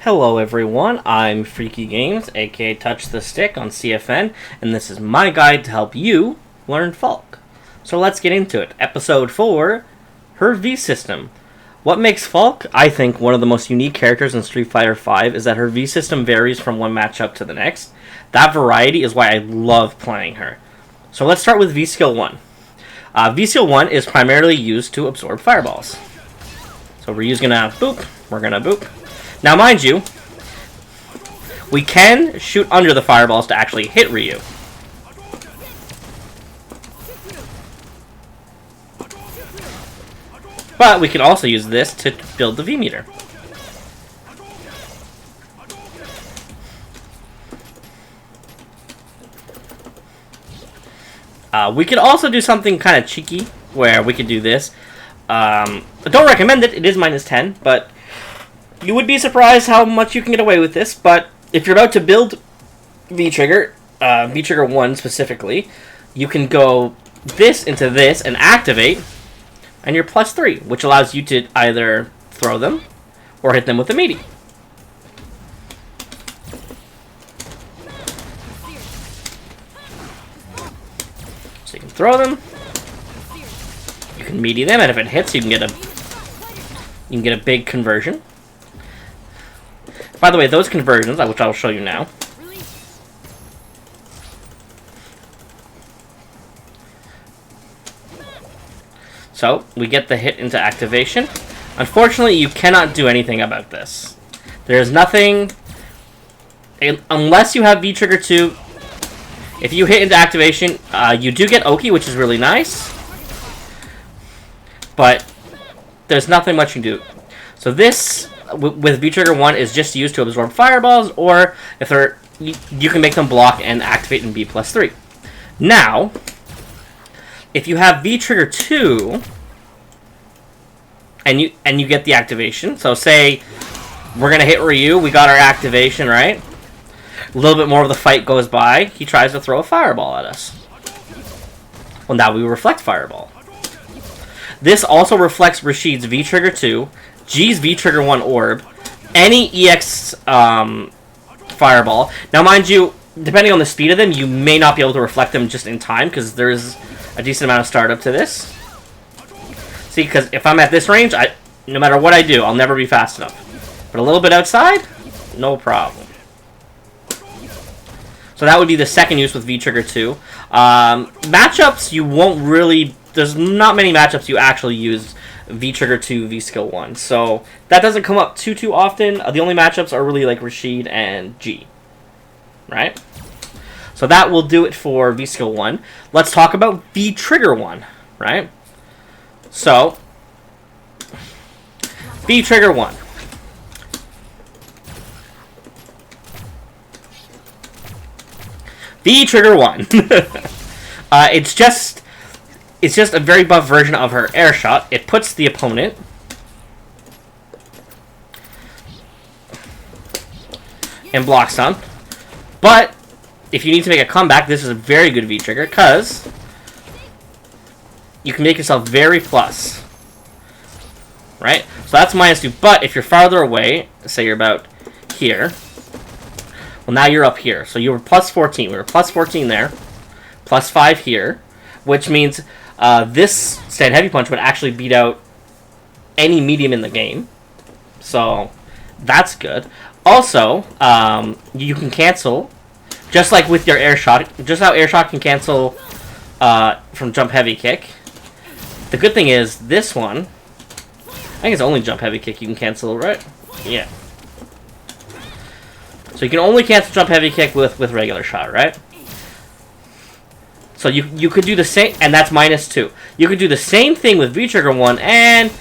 Hello everyone, I'm Freaky Games, aka Touch the Stick on CFN, and this is my guide to help you learn Falke. So let's get into it. Episode 4, her V system. What makes Falke, I think, one of the most unique characters in Street Fighter V is that her V system varies from one matchup to the next. That variety is why I love playing her. So let's start with V Skill 1. V Skill 1 is primarily used to absorb fireballs. So we're gonna boop, we're gonna boop. Now, mind you, we can shoot under the fireballs to actually hit Ryu. But we can also use this to build the V-meter. We could also do something kind of cheeky, where we could do this. I don't recommend it, it is -10, but you would be surprised how much you can get away with this, but if you're about to build V-Trigger, V-Trigger 1 specifically, you can go this into this and activate, and you're +3, which allows you to either throw them or hit them with a meaty. So you can throw them, you can meaty them, and if it hits, you can get a big conversion. By the way, those conversions, which I'll show you now, so we get the hit into activation. Unfortunately, you cannot do anything about this. There's nothing, unless you have V-Trigger 2, if you hit into activation, you do get Oki, which is really nice, but there's nothing much you can do. So this, with V-Trigger 1, is just used to absorb fireballs, or if they're, you can make them block and activate and be +3. Now, if you have V-Trigger 2, and you get the activation, so say we're gonna hit Ryu, we got our activation, right? A little bit more of the fight goes by, he tries to throw a fireball at us. Well, now we reflect fireball. This also reflects Rashid's V-Trigger 2, G's V-Trigger 1 orb, any EX fireball. Now, mind you, depending on the speed of them, you may not be able to reflect them just in time, because there's a decent amount of startup to this. See, because if I'm at this range, no matter what I do, I'll never be fast enough. But a little bit outside, no problem. So that would be the second use with V-Trigger 2. Matchups, you won't really... There's not many matchups you actually use V-Trigger 2, V-Skill 1. So that doesn't come up too often. The only matchups are really like Rashid and G. Right? So that will do it for V-Skill 1. Let's talk about V-Trigger 1. Right? So, V-Trigger 1. V-Trigger 1. It's just a very buff version of her air shot. It puts the opponent in block stun. But if you need to make a comeback, this is a very good V-Trigger, because you can make yourself very plus. Right? So that's -2. But if you're farther away, say you're about here, well, now you're up here. So you were +14. We were +14 there. +5 here. Which means this stand heavy punch would actually beat out any medium in the game. So that's good. Also, you can cancel, just like with your air shot, just how air shot can cancel from jump heavy kick. The good thing is, this one, I think it's only jump heavy kick you can cancel, right? Yeah. So you can only cancel jump heavy kick with regular shot, right? So you could do the same, and that's -2. You could do the same thing with V-Trigger 1, and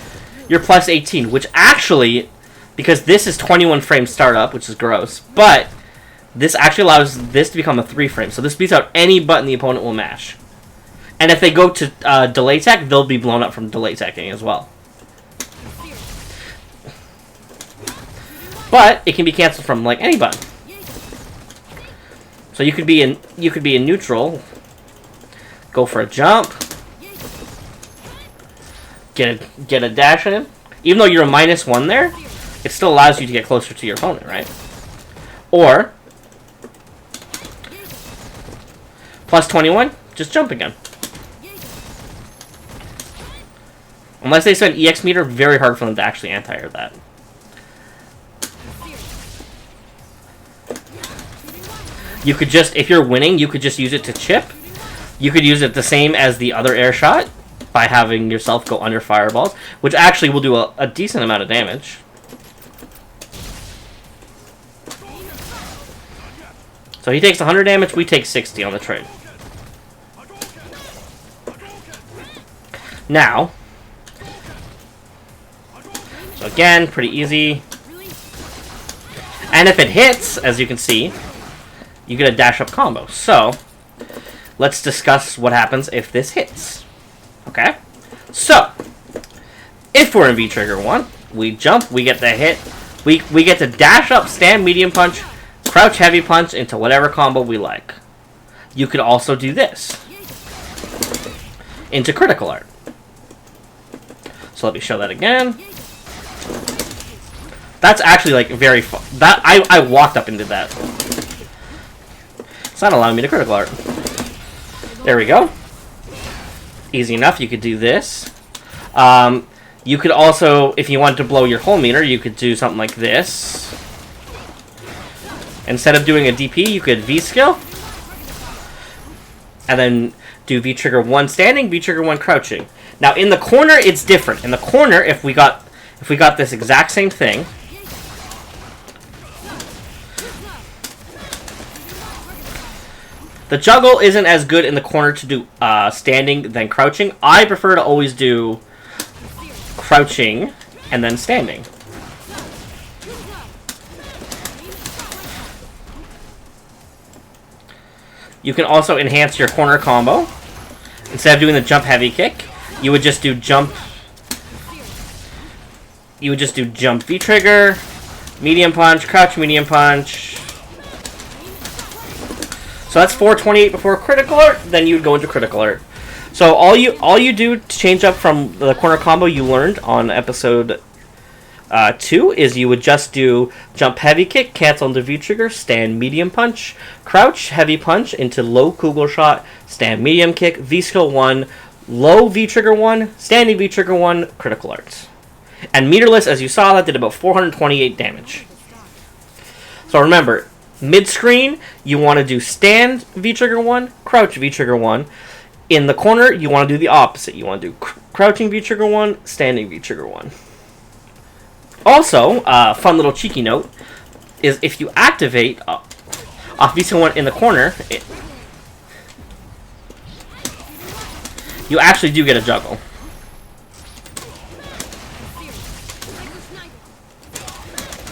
you're +18, which actually, because this is 21 frame startup, which is gross, but this actually allows this to become a 3 frame. So this beats out any button the opponent will mash. And if they go to delay tech, they'll be blown up from delay teching as well. But it can be canceled from like any button. So you could be in neutral, go for a jump, get a dash in, even though you're a -1 there. it still allows you to get closer to your opponent, right? Or plus 21, just jump again. Unless they spend EX meter, very hard for them to actually anti-air that. You could just, if you're winning, you could just use it to chip. You could use it the same as the other air shot by having yourself go under fireballs, which actually will do a decent amount of damage. So he takes 100 damage, we take 60 on the trade. Now, so again, pretty easy. And if it hits, as you can see, you get a dash-up combo. So, let's discuss what happens if this hits. Okay? So, if we're in V-Trigger 1, we jump, we get the hit, we get to dash up, stand medium punch, crouch heavy punch into whatever combo we like. You could also do this into critical art. So let me show that again. That's actually like very fun. That I walked up and did that. It's not allowing me to critical art. There we go. Easy enough. You could do this. You could also, if you wanted to blow your whole meter, you could do something like this. Instead of doing a DP, you could V-skill. And then do V-trigger 1 standing, V-trigger 1 crouching. Now in the corner, it's different. In the corner, if we got this exact same thing, the juggle isn't as good in the corner to do standing than crouching. I prefer to always do crouching and then standing. You can also enhance your corner combo. Instead of doing the jump heavy kick, you would just do jump. You would just do jump V trigger, medium punch, crouch medium punch. So that's 428 before critical art. Then you would go into critical art. So all you do to change up from the corner combo you learned on episode 2 is you would just do jump heavy kick, cancel into V trigger, stand medium punch, crouch heavy punch into low Kugel shot, stand medium kick, V skill 1, low V trigger 1, standing V trigger 1, critical arts. And meterless, as you saw, that did about 428 damage. So remember, mid screen you want to do stand V trigger 1, crouch V trigger 1. In the corner you want to do the opposite. You want to do crouching V trigger 1, standing V trigger 1. Also, fun little cheeky note is if you activate off V1 in the corner, you actually do get a juggle.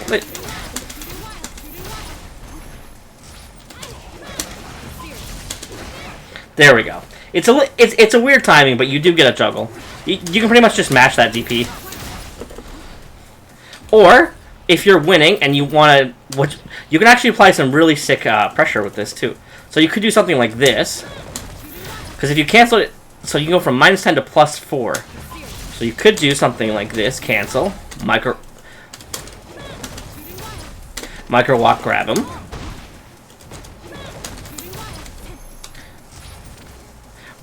But, there we go. It's a weird timing, but you do get a juggle. You can pretty much just match that DP. Or, if you're winning and you want to... You can actually apply some really sick pressure with this, too. So you could do something like this. Because if you cancel it... So you can go from -10 to +4. So you could do something like this. Cancel. Micro walk, grab him.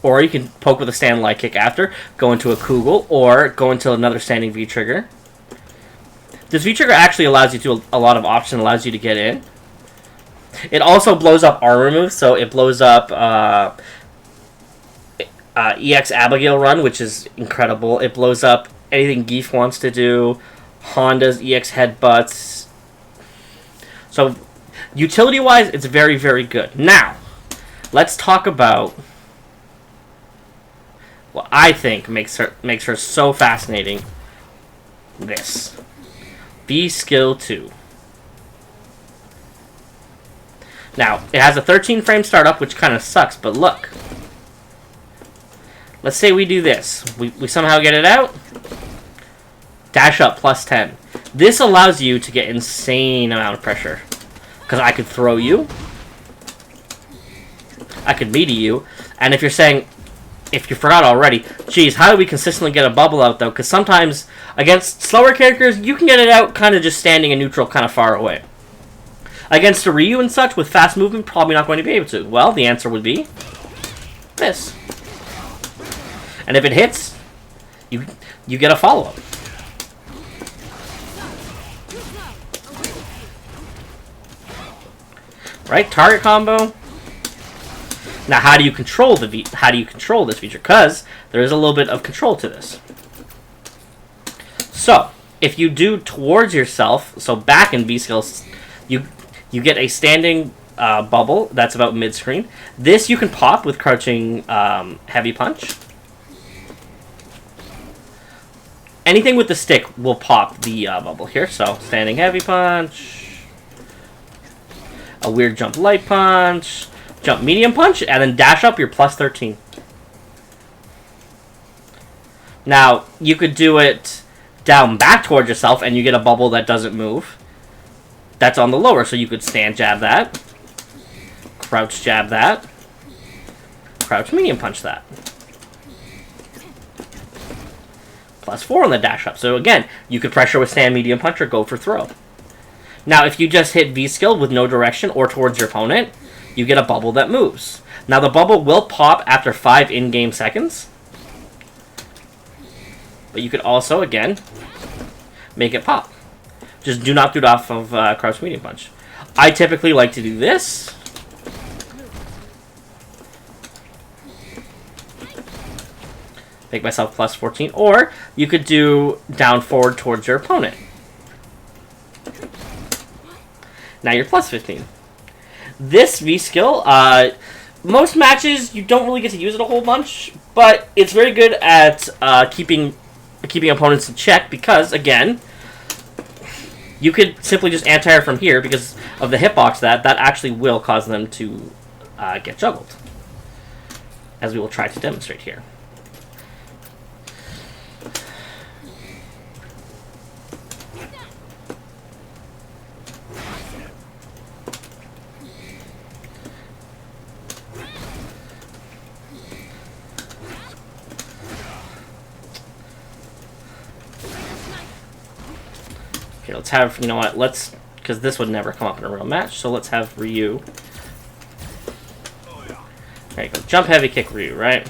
Or you can poke with a stand light kick after. Go into a Kugel. Or go into another standing V-trigger. This V-trigger actually allows you to a lot of options, allows you to get in. It also blows up armor moves, so it blows up EX Abigail run, which is incredible. It blows up anything Geef wants to do, Honda's EX headbutts. So, utility-wise, it's very, very good. Now, let's talk about what I think makes her so fascinating. This. B skill 2. Now, it has a 13 frame startup, which kind of sucks, but look. Let's say we do this. We somehow get it out. Dash up +10. This allows you to get insane amount of pressure. Because I could throw you. I could meaty you. And if you're saying, if you forgot already, geez, how do we consistently get a bubble out, though? Because sometimes, against slower characters, you can get it out kind of just standing in neutral kind of far away. Against a Ryu and such, with fast movement, probably not going to be able to. Well, the answer would be this. And if it hits, you get a follow-up. Right? Target combo. Now, how do you control this feature? Because there is a little bit of control to this. So, if you do towards yourself, so back in V-skills, you get a standing bubble that's about mid-screen. This you can pop with crouching heavy punch. Anything with the stick will pop the bubble here. So, standing heavy punch, a weird jump light punch, jump medium punch, and then dash up your plus 13. Now, you could do it down back towards yourself, and you get a bubble that doesn't move. That's on the lower, so you could stand jab that, crouch jab that, crouch medium punch that. Plus 4 on the dash up. So again, you could pressure with stand medium punch or go for throw. Now, if you just hit V skill with no direction or towards your opponent, you get a bubble that moves. Now, the bubble will pop after 5 in-game seconds. But you could also, again, make it pop. Just do not do it off of crouch medium punch. I typically like to do this. Make myself plus 14. Or you could do down forward towards your opponent. Now you're plus 15. This V skill, most matches you don't really get to use it a whole bunch, but it's very good at keeping opponents in check because, again, you could simply just anti-air from here because of the hitbox that actually will cause them to get juggled, as we will try to demonstrate here. Okay, let's have, you know what, because this would never come up in a real match, so let's have Ryu. There you go, jump heavy kick Ryu, right?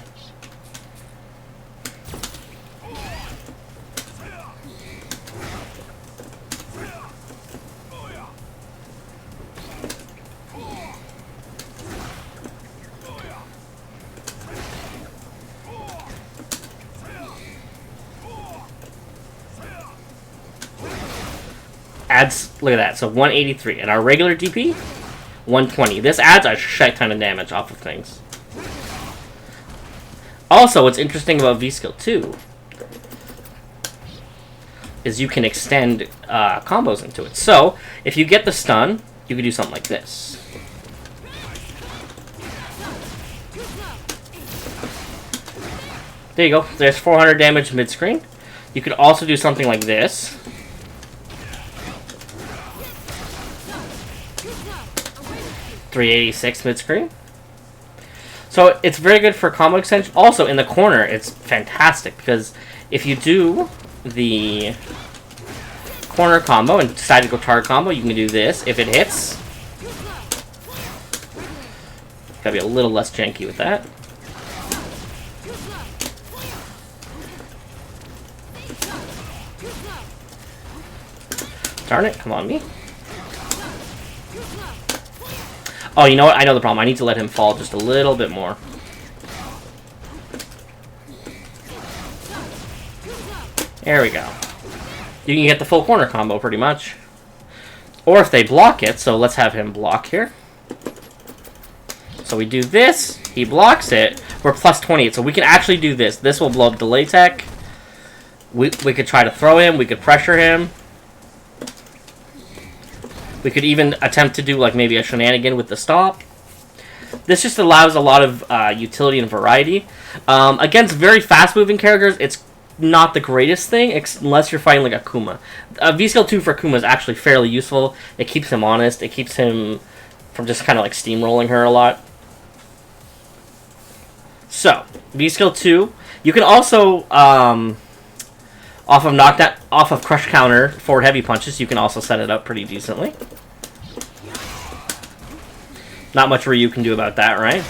Adds, look at that, so 183. And our regular DP, 120. This adds a shit ton of damage off of things. Also, what's interesting about V-Skill 2 is you can extend combos into it. So, if you get the stun, you can do something like this. There you go. There's 400 damage mid-screen. You could also do something like this. 386 mid-screen. So it's very good for combo extension. Also, in the corner, it's fantastic because if you do the corner combo and decide to go target combo, you can do this. If it hits, gotta be a little less janky with that. Darn it, come on me. Oh, you know what? I know the problem. I need to let him fall just a little bit more. There we go. You can get the full corner combo, pretty much. Or if they block it, so let's have him block here. So we do this, he blocks it, we're plus 28, so we can actually do this. This will blow up delay tech. We could try to throw him, we could pressure him. We could even attempt to do like maybe a shenanigan with the stop. This just allows a lot of utility and variety. Against very fast-moving characters, it's not the greatest thing, unless you're fighting like a Kuma. V-Skill 2 for Kuma is actually fairly useful. It keeps him honest. It keeps him from just kind of like steamrolling her a lot. So, V skill 2. You can also, off of crush counter forward heavy punches, you can also set it up pretty decently. Not much Ryu can do about that, right?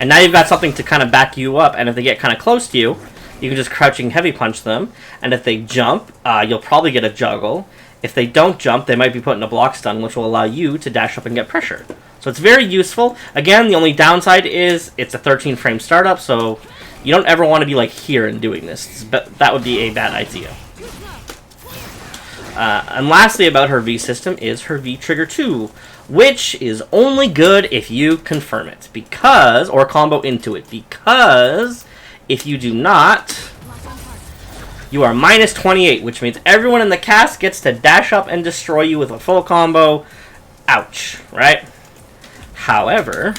And now you've got something to kind of back you up, and if they get kind of close to you, you can just crouching heavy punch them, and if they jump, you'll probably get a juggle. If they don't jump, they might be put in a block stun, which will allow you to dash up and get pressure. So it's very useful. Again, the only downside is it's a 13-frame startup, so you don't ever want to be like here and doing this. That would be a bad idea. And lastly about her V system is her V trigger 2, which is only good if you confirm it, or combo into it, because if you do not, you are minus 28, which means everyone in the cast gets to dash up and destroy you with a full combo. Ouch, right? However,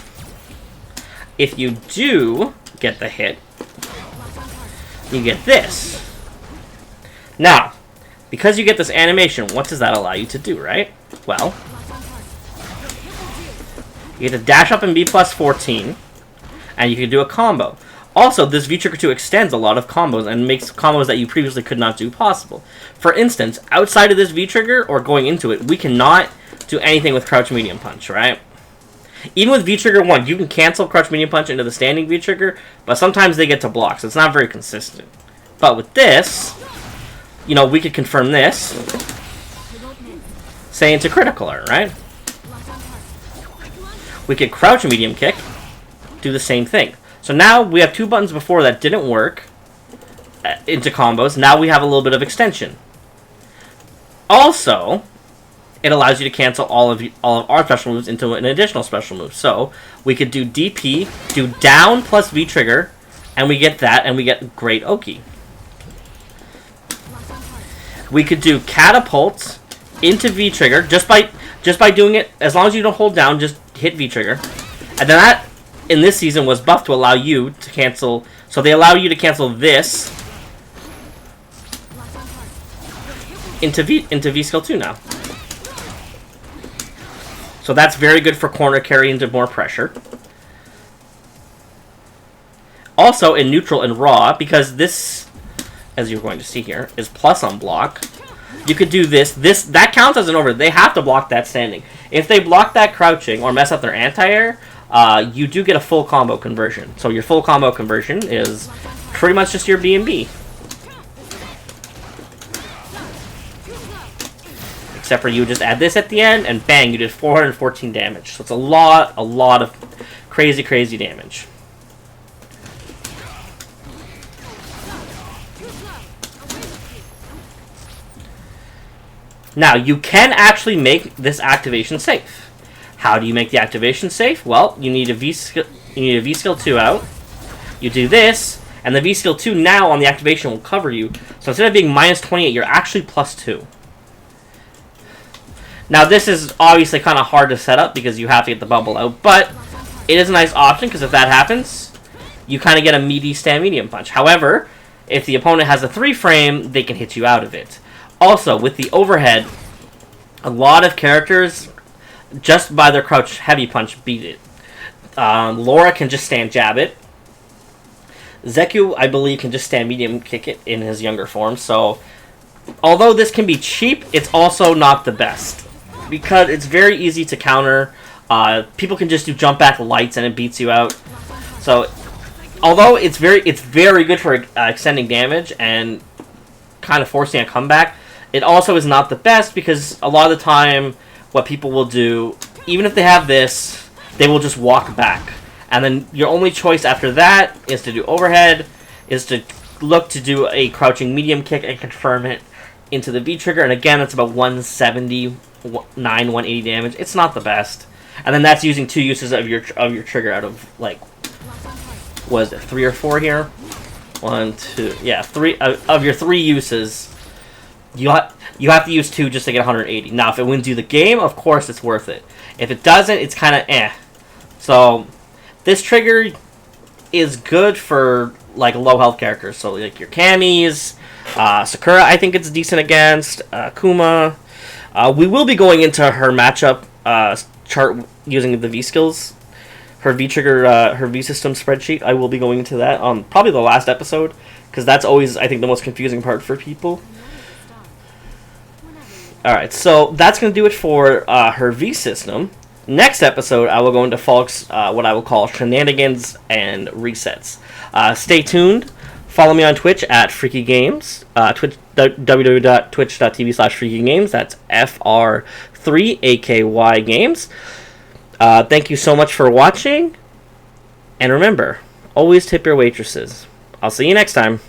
if you do get the hit, you get this. Now, because you get this animation, what does that allow you to do, right? Well, you get to dash up and be plus 14, and you can do a combo. Also, this V-Trigger 2 extends a lot of combos and makes combos that you previously could not do possible. For instance, outside of this V-Trigger, or going into it, we cannot do anything with Crouch Medium Punch, right? Even with V-Trigger 1, you can cancel Crouch Medium Punch into the standing V-Trigger, but sometimes they get to block, so it's not very consistent. But with this, you know, we could confirm this, say into critical art, right? We could Crouch Medium Kick, do the same thing. So now we have two buttons before that didn't work into combos. Now we have a little bit of extension. Also, it allows you to cancel all of our special moves into an additional special move. So we could do DP, do down plus V trigger, and we get that, and we get Great Oki. We could do catapult into V trigger just by doing it. As long as you don't hold down, just hit V trigger, and then that, in this season, was buffed to allow you to cancel. So they allow you to cancel this into V skill 2 now. So that's very good for corner carry into more pressure. Also in neutral and raw, because this, as you're going to see here, is plus on block. You could do this. That counts as an over. They have to block that standing. If they block that crouching or mess up their anti-air, you do get a full combo conversion. So your full combo conversion is pretty much just your B&B. Except for you just add this at the end, and bang, you did 414 damage. So it's a lot of crazy, crazy damage. Now, you can actually make this activation safe. How do you make the activation safe? Well, you need a V skill 2 out. You do this, and the V skill 2 now on the activation will cover you. So instead of being minus 28, you're actually plus 2. Now, this is obviously kind of hard to set up because you have to get the bubble out, but it is a nice option because if that happens, you kind of get a meaty stand medium punch. However, if the opponent has a 3-frame, they can hit you out of it. Also, with the overhead, a lot of characters, just by their crouch heavy punch, beat it. Laura can just stand jab it. Zeku, I believe, can just stand medium kick it in his younger form. So, although this can be cheap, it's also not the best. Because it's very easy to counter. People can just do jump back lights and it beats you out. So, although it's very good for extending damage and kind of forcing a comeback, it also is not the best because a lot of the time what people will do, even if they have this, they will just walk back. And then your only choice after that is to do overhead, is to look to do a crouching medium kick and confirm it into the V-trigger. And again, it's about 179, 180 damage. It's not the best. And then that's using 2 uses of your trigger out of, like, what is it, 3 or 4 here? 1, 2, yeah, 3 of your 3 uses. You have to use 2 just to get 180. Now, if it wins you the game, of course it's worth it. If it doesn't, it's kind of eh. So, this trigger is good for, like, low health characters. So, like, your Kamis, Sakura, I think it's decent against, Kuma. We will be going into her matchup chart using the V skills her V-trigger, her V-system spreadsheet. I will be going into that on probably the last episode, because that's always, I think, the most confusing part for people. Alright, so that's going to do it for her V-system. Next episode, I will go into Falke's, what I will call shenanigans and resets. Stay tuned. Follow me on Twitch at Freaky Games. www.twitch.tv/freakygames. That's FR3AKY Games. Thank you so much for watching. And remember, always tip your waitresses. I'll see you next time.